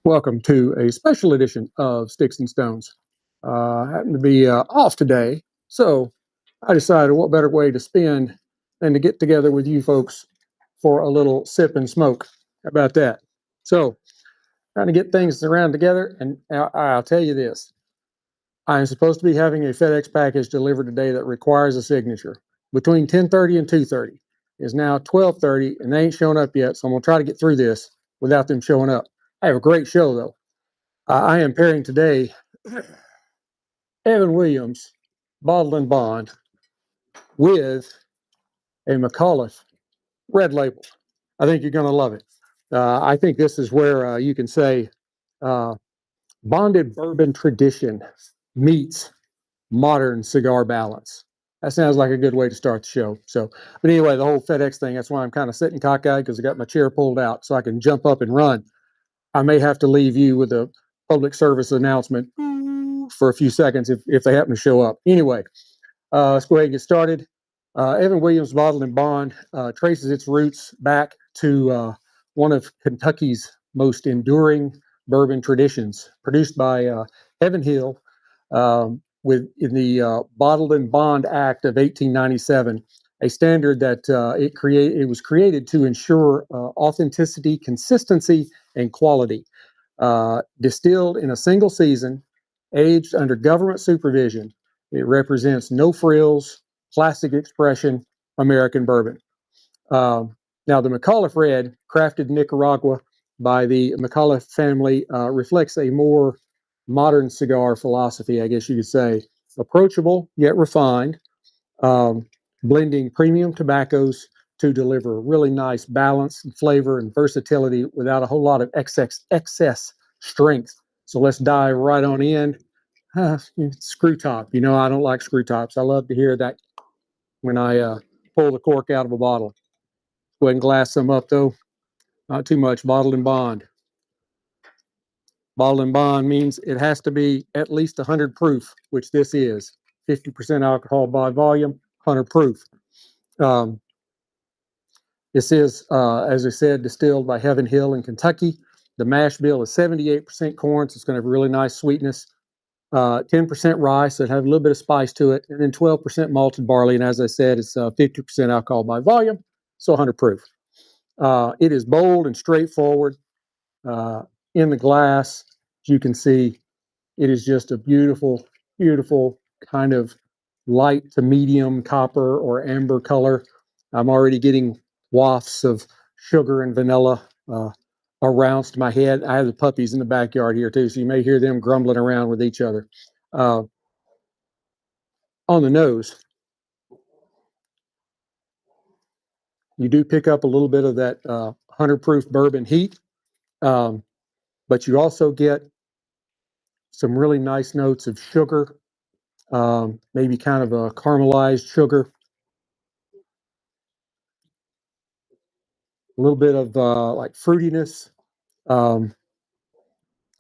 Welcome to a special edition of Sticks and Stones. I happen to be off today, so I decided what better way to spend than to get together with you folks for a little sip and smoke. How about that? So, trying to get things around together, and I'll tell you this. I am supposed to be having a FedEx package delivered today that requires a signature between 10:30 and 2:30. It's now 12:30, and they ain't shown up yet, so I'm going to try to get through this without them showing up. I have a great show, though. I am pairing today Evan Williams, Bottled and Bond, with a Micallef Red label. I think you're going to love it. I think this is where you can say uh, bonded bourbon tradition meets modern cigar balance. That sounds like a good way to start the show. So, but anyway, the whole FedEx thing, that's why I'm kind of sitting cockeyed because I got my chair pulled out so I can jump up and run. I may have to leave you with a public service announcement for a few seconds if they happen to show up. Anyway, let's go ahead and get started. Evan Williams Bottled and Bond traces its roots back to one of Kentucky's most enduring bourbon traditions, produced by Evan Hill in the Bottled and Bond Act of 1897, a standard that it was created to ensure authenticity, consistency, and quality. Distilled in a single season, aged under government supervision, it represents no frills, classic expression, American bourbon. Now, the Micallef Red, crafted in Nicaragua by the Micallef family, reflects a more modern cigar philosophy, I guess you could say. Approachable yet refined, blending premium tobaccos to deliver really nice balance and flavor and versatility without a whole lot of excess strength. So let's dive right on in. Screw top. You know, I don't like screw tops. I love to hear that when I pull the cork out of a bottle. Go ahead and glass some up, though. Not too much. Bottled and Bond. Bottled and Bond means it has to be at least 100 proof, which this is. 50% alcohol by volume, 100 proof. This is, as I said, distilled by Evan Hill in Kentucky. The mash bill is 78% corn, so it's going to have really nice sweetness. 10% rye, so it has a little bit of spice to it, and then 12% malted barley. And as I said, it's 50% alcohol by volume, so 100 proof. It is bold and straightforward. In the glass, as you can see, it is just a beautiful, beautiful kind of light to medium copper or amber color. I'm already getting wafts of sugar and vanilla around my head. I have the puppies in the backyard here too, so you may hear them grumbling around with each other. On the nose, you do pick up a little bit of that 100 proof bourbon heat, but you also get some really nice notes of sugar, maybe kind of a caramelized sugar, a little bit of like fruitiness, um,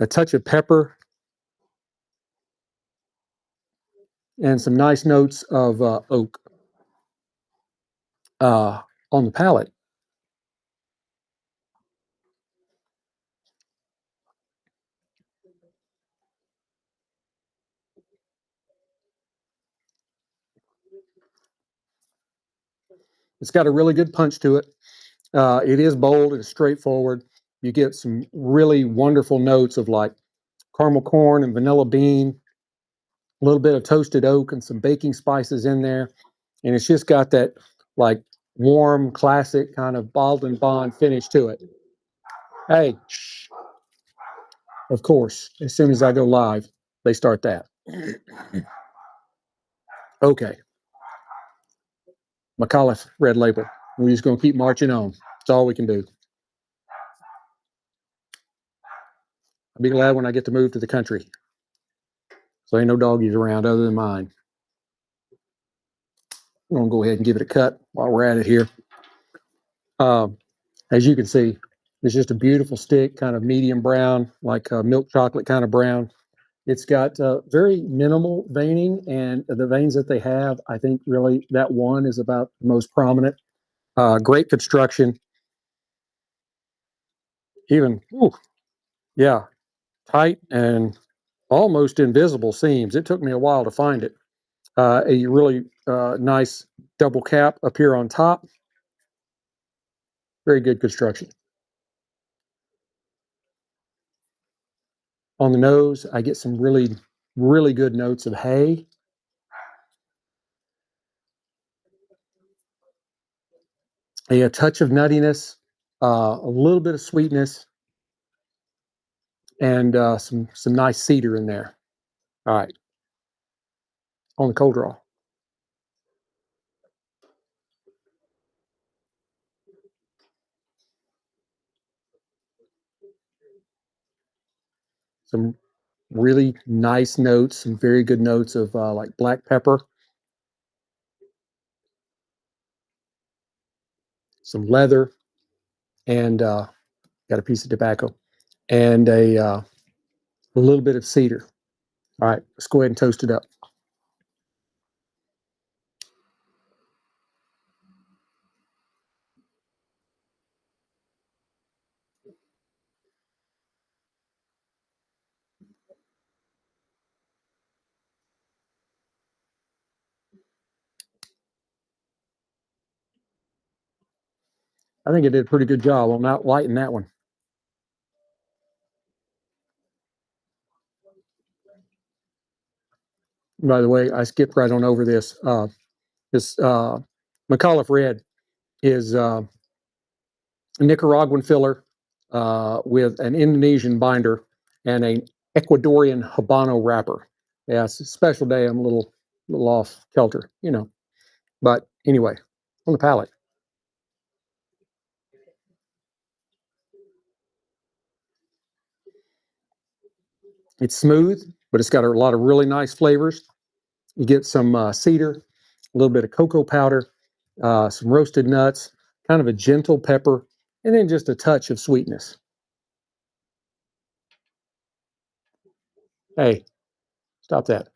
a touch of pepper, and some nice notes of oak on the palate. It's got a really good punch to it. It is bold, it's straightforward. You get some really wonderful notes of like caramel corn and vanilla bean, a little bit of toasted oak and some baking spices in there. And it's just got that like warm, classic kind of Bottled and Bond finish to it. Hey, of course, as soon as I go live, they start that. Okay. Micallef Red label. We're just going to keep marching on. That's all we can do. I'll be glad when I get to move to the country. So ain't no doggies around other than mine. I'm going to go ahead and give it a cut while we're at it here. As you can see, it's just a beautiful stick, kind of medium brown, like milk chocolate kind of brown. It's got very minimal veining, and the veins that they have, I think really that one is about the most prominent. Great construction. Even Yeah, tight and almost invisible seams. It took me a while to find it. A really nice double cap up here on top. Very good construction. On the nose, I get some really, really good notes of hay. A touch of nuttiness, a little bit of sweetness, and some nice cedar in there. All right, on the cold draw. Some really nice notes, some very good notes of like black pepper, some leather, and got a piece of tobacco, and a little bit of cedar. All right, let's go ahead and toast it up. I think it did a pretty good job on not lighting that one. By the way, I skipped right on over this. This Micallef Red is Nicaraguan filler with an Indonesian binder and an Ecuadorian Habano wrapper. Yeah, it's a special day. I'm a little off kilter, you know. But anyway, on the palate, it's smooth, but it's got a lot of really nice flavors. You get some cedar, a little bit of cocoa powder, some roasted nuts, kind of a gentle pepper, and then just a touch of sweetness. Hey, stop that.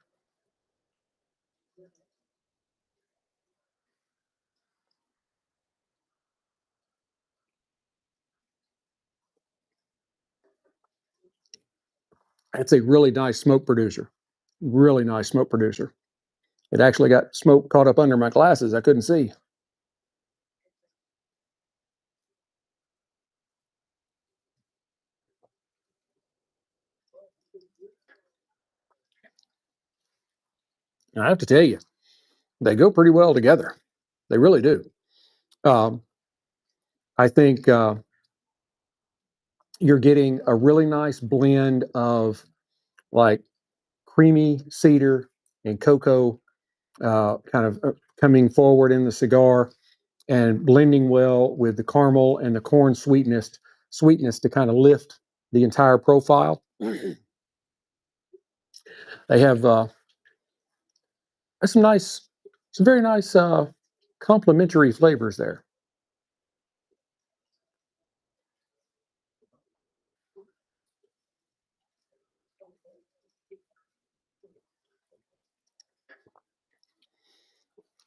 It's a really nice smoke producer. Really nice smoke producer. It actually got smoke caught up under my glasses. I couldn't see. And I have to tell you, they go pretty well together. They really do. Um, I think you're getting a really nice blend of like creamy cedar and cocoa kind of coming forward in the cigar and blending well with the caramel and the corn sweetness to kind of lift the entire profile. They have some nice, some very nice complementary flavors there.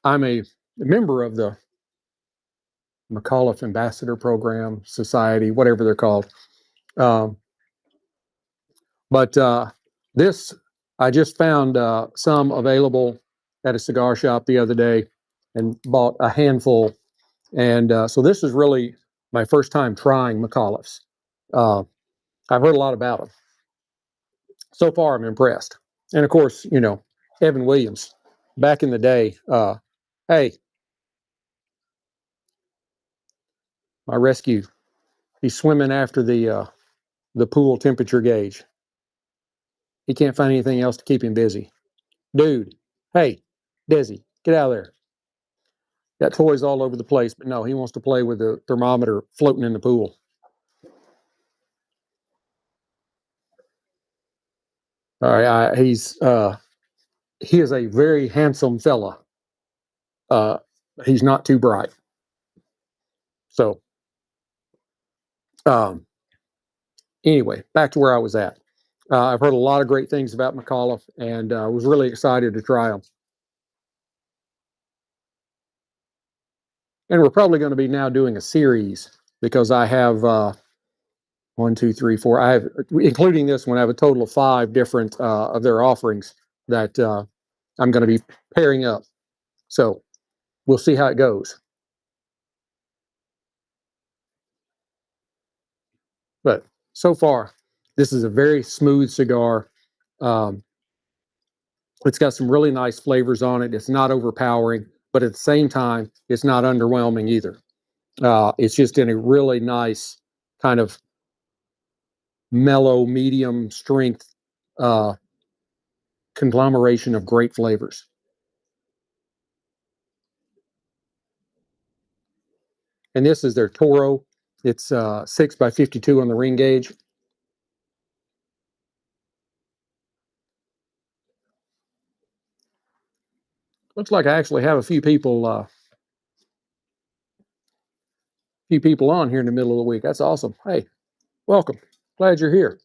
I'm a member of the Micallef Ambassador Program, Society, whatever they're called. Um, but this, I just found some available at a cigar shop the other day and bought a handful. And so this is really my first time trying Micallefs. Uh, I've heard a lot about them. So far, I'm impressed. And of course, you know, Evan Williams, back in the day, hey, my rescue, he's swimming after the pool temperature gauge. He can't find anything else to keep him busy. Dude, hey, Desi, get out of there. Got toys all over the place, but no, he wants to play with the thermometer floating in the pool. All right, he is a very handsome fella. Uh, he's not too bright. So um, anyway, back to where I was at. I've heard a lot of great things about Micallef, and was really excited to try them. And we're probably going to be now doing a series because I have 1, 2, 3, 4. I have, including this one, I have a total of 5 different of their offerings that I'm going to be pairing up. So we'll see how it goes. But so far, this is a very smooth cigar. Um, it's got some really nice flavors on it. It's not overpowering, but at the same time, it's not underwhelming either. It's just in a really nice kind of mellow, medium strength uh, conglomeration of great flavors. And this is their Toro. It's 6x52 on the ring gauge. Looks like I actually have a few people on here in the middle of the week. That's awesome. Hey, welcome. Glad you're here.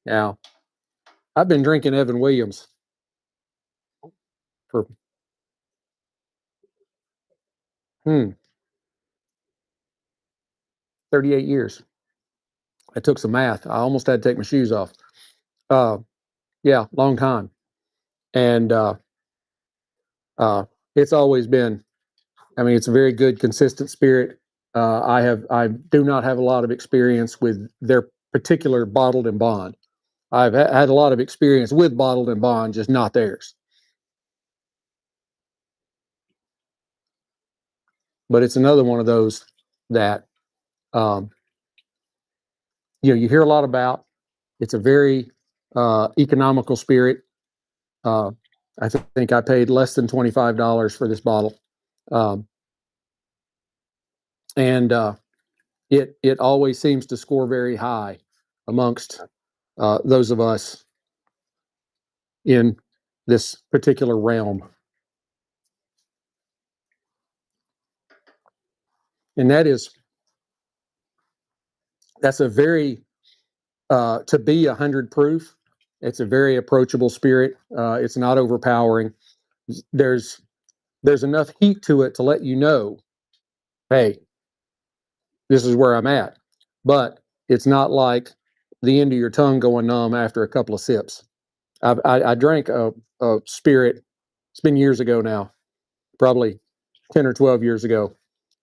Now, I've been drinking Evan Williams for 38 years. I took some math. I almost had to take my shoes off. Uh, yeah, long time. And it's always been, I mean, it's a very good, consistent spirit. I do not have a lot of experience with their particular bottled and bond. I've had a lot of experience with bottled and bond, just not theirs. But it's another one of those that um, you hear a lot about. It's a very economical spirit. Uh, I think I paid less than $25 for this bottle, um, and it always seems to score very high amongst those of us in this particular realm. And that's a very to be 100 proof. It's a very approachable spirit. It's not overpowering. There's enough heat to it to let you know, hey, this is where I'm at. But it's not like the end of your tongue going numb after a couple of sips. I drank a spirit. It's been years ago now, probably 10 or 12 years ago.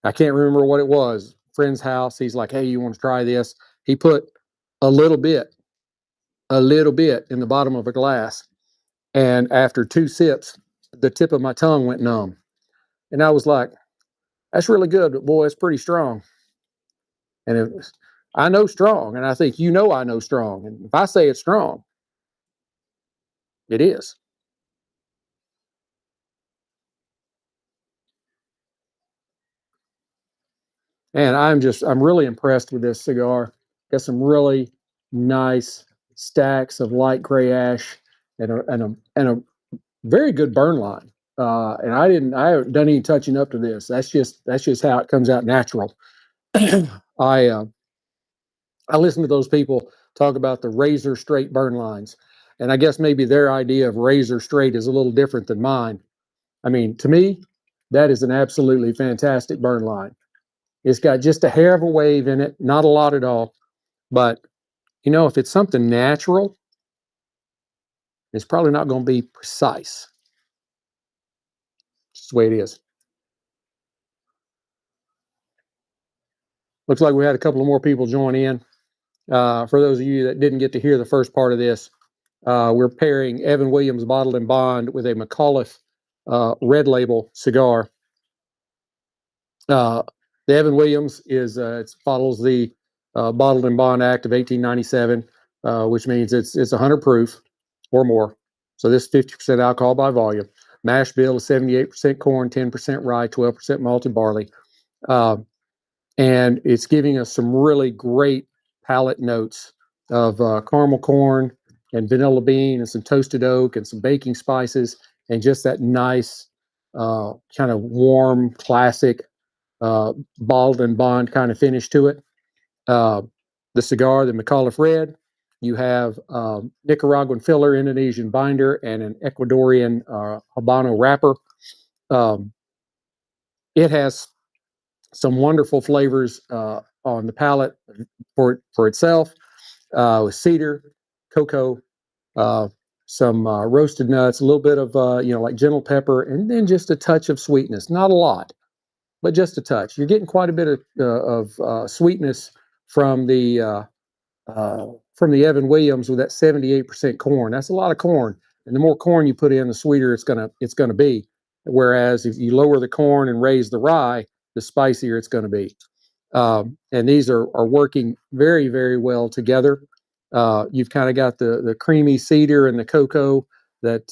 I can't remember what it was. Friend's house. He's like, hey, you want to try this? He put a little bit in the bottom of a glass. And after 2 sips, the tip of my tongue went numb. And I was like, that's really good, but boy, it's pretty strong. And I know strong, and I think I know strong. And if I say it's strong, it is. And I'm really impressed with this cigar. Got some really nice stacks of light gray ash and a very good burn line. And I haven't done any touching up to this. That's just how it comes out natural. I I listen to those people talk about the razor straight burn lines, and I guess maybe their idea of razor straight is a little different than mine. I mean, to me, that is an absolutely fantastic burn line. It's got just a hair of a wave in it, not a lot at all. But if it's something natural, it's probably not going to be precise. It's the way it is. Looks like we had a couple of more people join in. For those of you that didn't get to hear the first part of this, we're pairing Evan Williams Bottled and Bond with a Micallef Red Label cigar. The Evan Williams it follows the Bottled and Bond Act of 1897, which means it's 100 proof or more. So this 50% alcohol by volume. Mash bill is 78% corn, 10% rye, 12% malted barley. And it's giving us some really great palate notes of caramel corn and vanilla bean and some toasted oak and some baking spices and just that nice kind of warm, classic bottled and bond kind of finish to it. The cigar, the Micallef Red, You have Nicaraguan filler, Indonesian binder, and an Ecuadorian Habano wrapper. Um, it has some wonderful flavors on the palate for itself, with cedar, cocoa, uh, some roasted nuts, a little bit of like gentle pepper, and then just a touch of sweetness. Not a lot, but just a touch. You're getting quite a bit of sweetness from the Evan Williams with that 78% corn. That's a lot of corn, and the more corn you put in, the sweeter it's gonna be. Whereas if you lower the corn and raise the rye, the spicier it's going to be. And these are working very, very well together. You've kind of got the creamy cedar and the cocoa that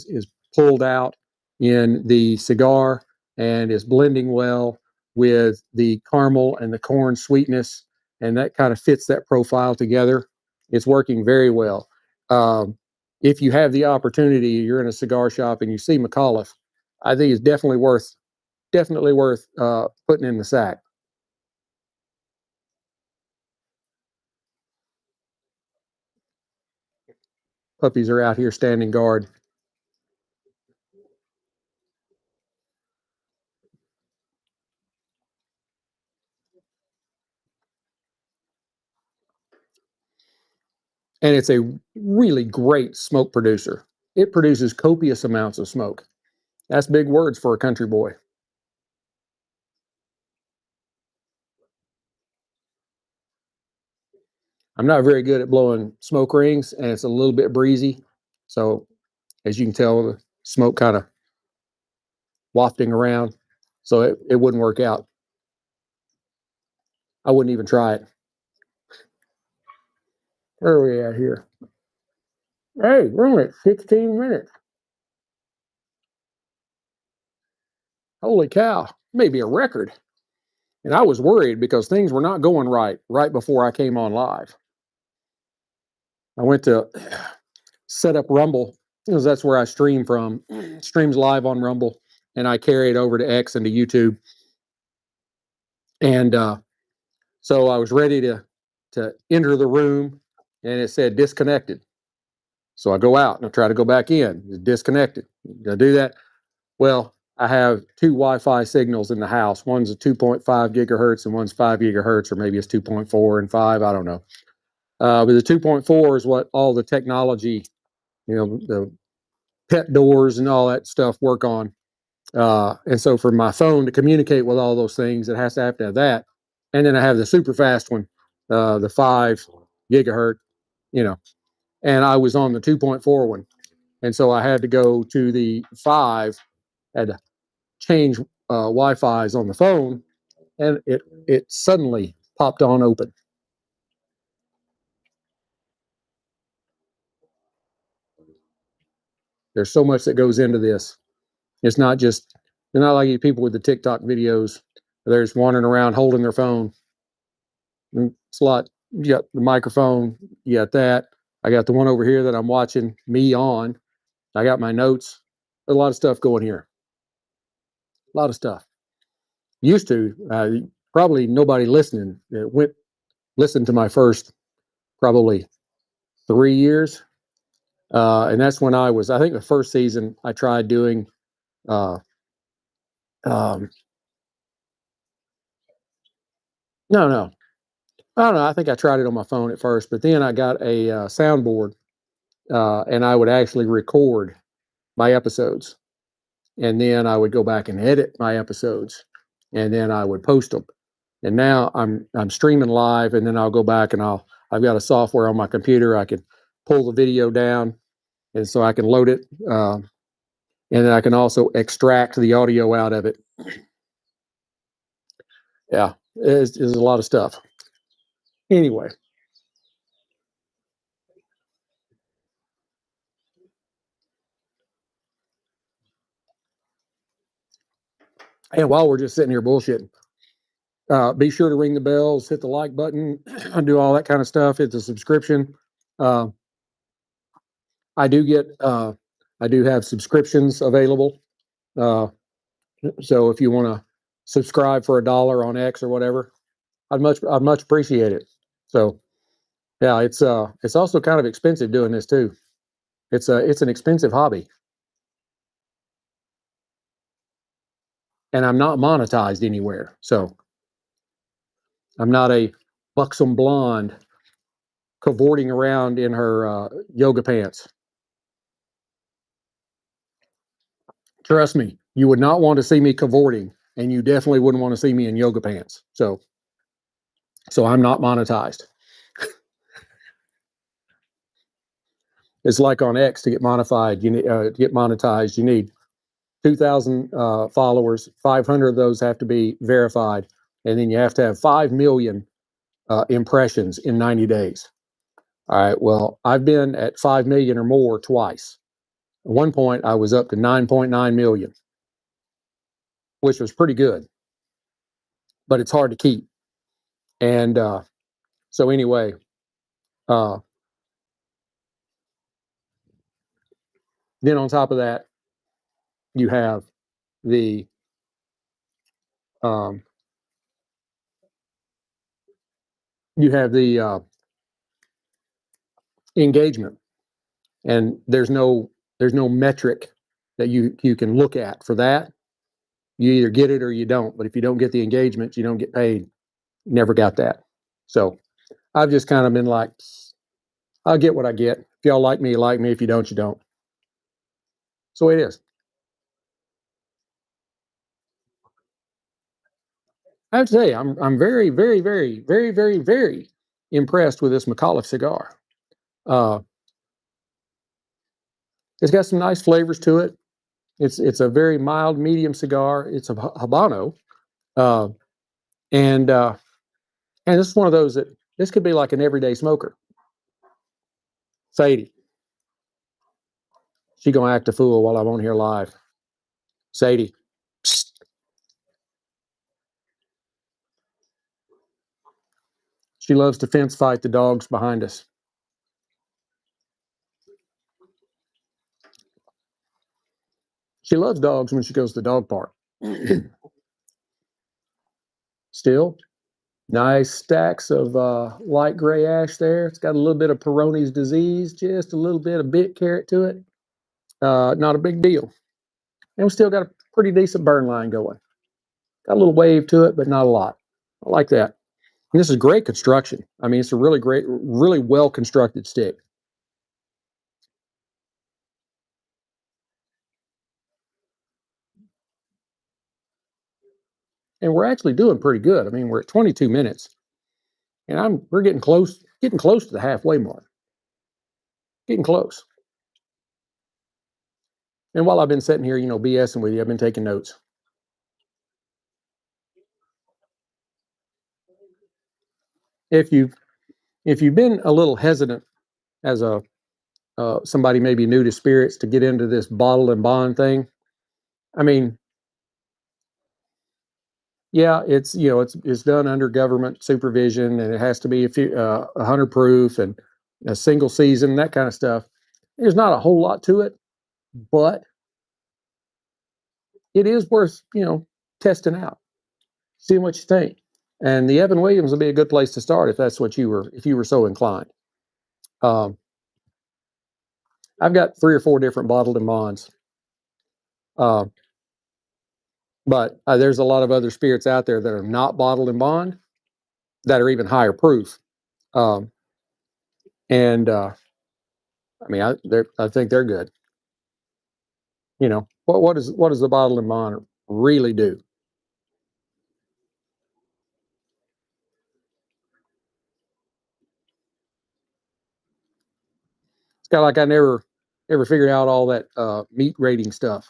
is pulled out in the cigar and is blending well with the caramel and the corn sweetness, and that kind of fits that profile together. It's working very well. If you have the opportunity, you're in a cigar shop and you see Micallef, I think it's definitely worth putting in the sack. Puppies are out here standing guard. And it's a really great smoke producer. It produces copious amounts of smoke. That's big words for a country boy. I'm not very good at blowing smoke rings, and it's a little bit breezy. So, as you can tell, the smoke kind of wafting around. So, it wouldn't work out. I wouldn't even try it. Where are we at here? Hey, we're only at 16 minutes. Holy cow. Maybe a record. And I was worried because things were not going right before I came on live. I went to set up Rumble because that's where I stream from. Streams live on Rumble, and I carry it over to X and to YouTube. And so I was ready to enter the room, and it said disconnected. So I go out and I try to go back in. It's disconnected. I do that. Well, I have two Wi-Fi signals in the house. One's a 2.5 gigahertz and one's 5 gigahertz, or maybe it's 2.4 and 5. I don't know. But the 2.4 is what all the technology, the pet doors and all that stuff work on. And so for my phone to communicate with all those things, it has to have that. And then I have the super fast one, the 5 gigahertz, you know, and I was on the 2.4 one. And so I had to go to the 5, had to change Wi-Fi's on the phone, and it suddenly popped on open. There's so much that goes into this. It's not just, they're not like you people with the TikTok videos. They're just wandering around holding their phone. It's a lot. You got the microphone, you got that. I got the one over here that I'm watching me on. I got my notes. There's a lot of stuff going here. A lot of stuff. Used to, probably nobody listening listened to my first probably 3 years. And that's when I think the first season I tried doing, uh, um, no, I don't know. I think I tried it on my phone at first, but then I got a soundboard, and I would actually record my episodes, and then I would go back and edit my episodes, and then I would post them. And now I'm streaming live, and then I'll go back and I've got a software on my computer. I can pull the video down, and so I can load it, and then I can also extract the audio out of it. Yeah, it's a lot of stuff. Anyway, and while we're just sitting here bullshitting, be sure to ring the bells, hit the like button, do all that kind of stuff. Hit the subscription. Uh, I do get, I do have subscriptions available. Uh, so if you want to subscribe for $1 on X or whatever, I'd much appreciate it. So Yeah, it's also kind of expensive doing this too. It's an expensive hobby, and I'm not monetized anywhere. So I'm not a buxom blonde cavorting around in her yoga pants. Trust me, you would not want to see me cavorting, and you definitely wouldn't want to see me in yoga pants. So I'm not monetized. It's like on X to get modified. You need to get monetized. You need 2,000 followers. 500 of those have to be verified, and then you have to have 5 million impressions in 90 days. All right. Well, I've been at 5 million or more twice. At one point, I was up to 9.9 million, which was pretty good, but it's hard to keep. And so, anyway, uh, then on top of that, you have the um, engagement, and there's no metric that you can look at for that. You either get it or you don't. But if you don't get the engagement, you don't get paid. Never got that. So I've just kind of been like, I'll get what I get. If y'all like me, you like me. If you don't, you don't. So it is. I have to say, I'm very, very, very, very, very, very impressed with this Micallef cigar. Uh, it's got some nice flavors to it. It's a very mild, medium cigar. It's a Habano, uh, and and this is one of those that this could be like an everyday smoker. Sadie, she gonna act a fool while I'm on here live. Sadie, psst. She loves to fence fight the dogs behind us. She loves dogs when she goes to the dog park. Still, nice stacks of light gray ash there. It's got a little bit of Peyronie's disease, just a little bit of bit carrot to it. Not a big deal. And we still got a pretty decent burn line going. Got a little wave to it, but not a lot. I like that. And this is great construction. I mean, it's a really great, really well constructed stick. And we're actually doing pretty good. I mean, we're at 22 minutes, and we're getting close to the halfway mark. Getting close. And while I've been sitting here, BSing with you, I've been taking notes. If you've been a little hesitant as a somebody maybe new to spirits to get into this bottle and bond thing, I mean, yeah, it's done under government supervision, and it has to be 100 proof and a single season, that kind of stuff. There's not a whole lot to it, but it is worth testing out, seeing what you think. And the Evan Williams will be a good place to start if you were so inclined. Um, I've got 3 or 4 different bottled and bonds, uh, but there's a lot of other spirits out there that are not bottled and bond that are even higher proof. Um, and I mean, I think they're good. What does the bottled and bond really do? It's kind of like I never figured out all that meat rating stuff.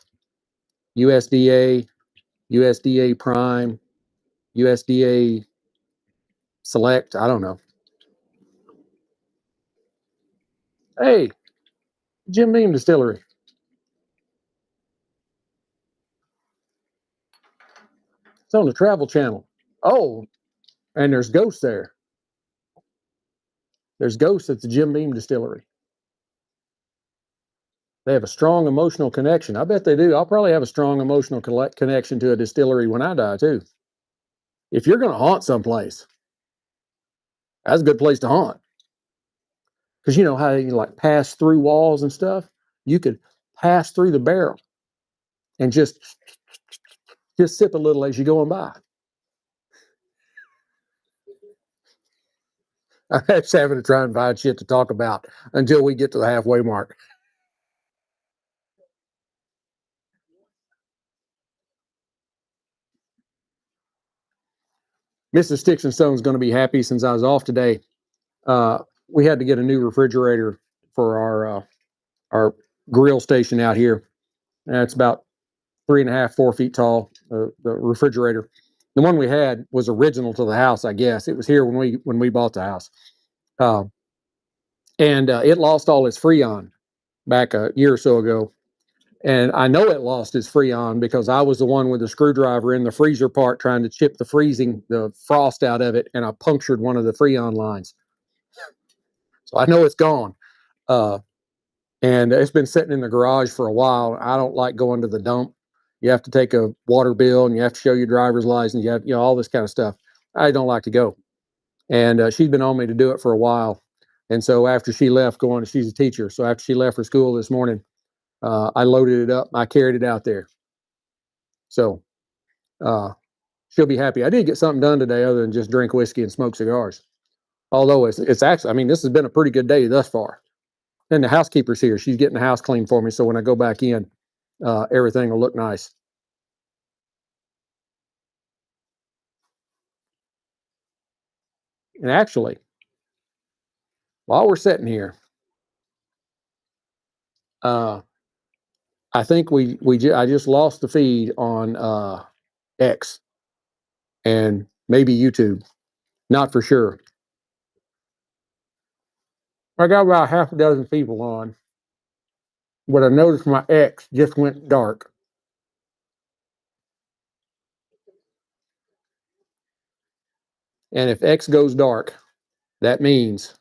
USDA, USDA Prime, USDA Select. I don't know. Hey, Jim Beam Distillery. It's on the Travel Channel. Oh, and there's ghosts there. There's ghosts at the Jim Beam Distillery. They have a strong emotional connection. I bet they do. I'll probably have a strong emotional connection to a distillery when I die too. If you're going to haunt someplace, that's a good place to haunt. because you know how you like pass through walls and stuff. You could pass through the barrel and just sip a little as you're going by. I'm just having to try and find shit to talk about until we get to the halfway mark. Mrs. Sticks-n-Stone is going to be happy since I was off today. We had to get a new refrigerator for our grill station out here. And it's about 3.5, 4 feet tall. The refrigerator, the one we had was original to the house. I guess it was here when we bought the house, uh, and it lost all its Freon back a year or so ago. And I know it lost its Freon because I was the one with the screwdriver in the freezer part trying to chip the frost out of it, and I punctured one of the Freon lines. So I know it's gone. Uh, and it's been sitting in the garage for a while. I don't like going to the dump. You have to take a water bill and you have to show your driver's license. You have, all this kind of stuff. I don't like to go. And she's been on me to do it for a while. And so after she left, she's a teacher. So after she left for school this morning, I loaded it up. I carried it out there. So uh, she'll be happy. I did get something done today other than just drink whiskey and smoke cigars. Although it's actually, I mean, this has been a pretty good day thus far. And the housekeeper's here. She's getting the house clean for me. So when I go back in, everything will look nice. And actually, while we're sitting here, uh, I think I just lost the feed on X and maybe YouTube. Not for sure. I got about half a dozen people on, but I noticed my X just went dark. And if X goes dark, that means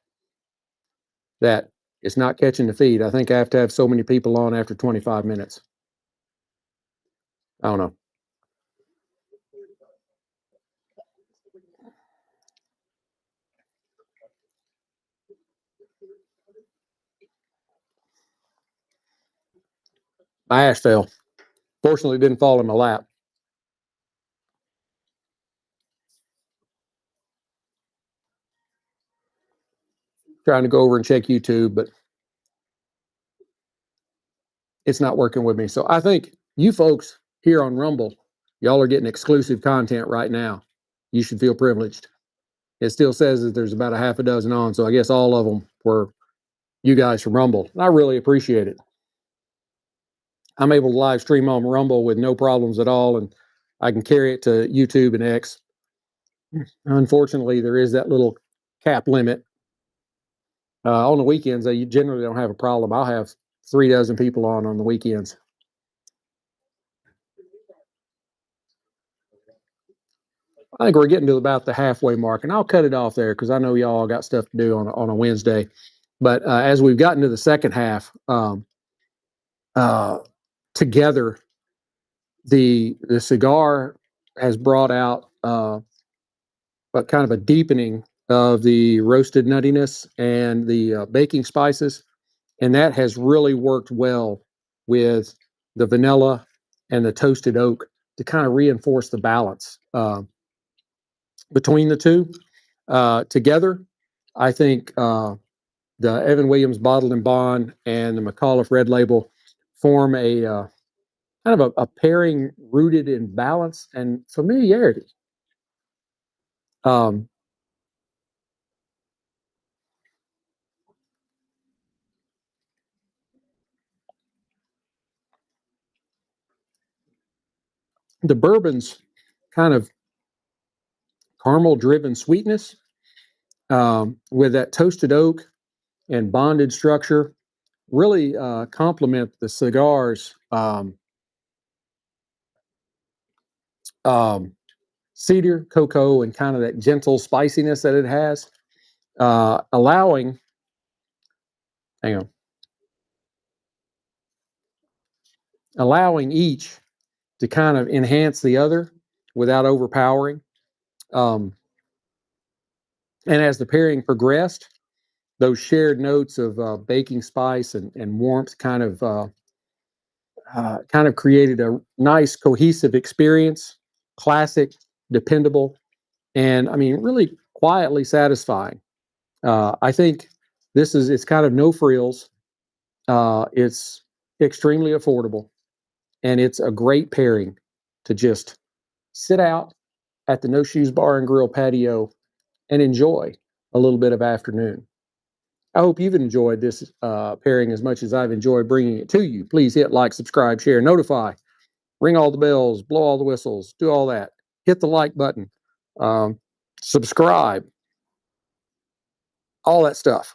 that it's not catching the feed. I think I have to have so many people on after 25 minutes. I don't know. My ash fell. Fortunately, it didn't fall in my lap. Trying to go over and check YouTube, but it's not working with me. So I think you folks here on Rumble, y'all are getting exclusive content right now. You should feel privileged. It still says that there's about a half a dozen on, so I guess all of them were you guys from Rumble. I really appreciate it. I'm able to live stream on Rumble with no problems at all, and I can carry it to YouTube and X. Unfortunately, there is that little cap limit. On the weekends, you generally don't have a problem. I'll have 3 dozen people on the weekends. I think we're getting to about the halfway mark, and I'll cut it off there because I know y'all got stuff to do on a Wednesday. But as we've gotten to the second half, together, the cigar has brought out but kind of a deepening of the roasted nuttiness and the baking spices, and that has really worked well with the vanilla and the toasted oak to kind of reinforce the balance between the two. Together, I think the Evan Williams Bottled and Bond and the Micallef Red Label form a kind of a pairing rooted in balance and familiarity. Um, the bourbon's kind of caramel driven sweetness with that toasted oak and bonded structure really complement the cigar's um, cedar, cocoa, and kind of that gentle spiciness that it has, allowing, hang on, allowing each to kind of enhance the other without overpowering. Um, and as the pairing progressed, those shared notes of baking spice and warmth kind of created a nice cohesive experience, classic, dependable, and I mean really quietly satisfying. I think it's kind of no frills. It's extremely affordable, and it's a great pairing to just sit out at the No Shoes Bar and Grill patio and enjoy a little bit of afternoon. I hope you've enjoyed this pairing as much as I've enjoyed bringing it to you. Please hit like, subscribe, share, notify, ring all the bells, blow all the whistles, do all that. Hit the like button, um, subscribe, all that stuff.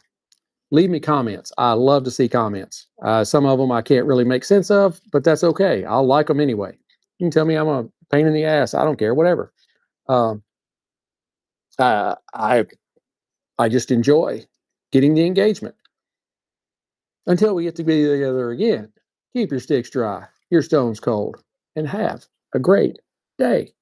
Leave me comments. I love to see comments. Some of them I can't really make sense of, but that's okay. I'll like them anyway. You can tell me I'm a pain in the ass. I don't care. Whatever. Um, uh, I I just enjoy getting the engagement. Until we get to be together again, keep your sticks dry, your stones cold, and have a great day.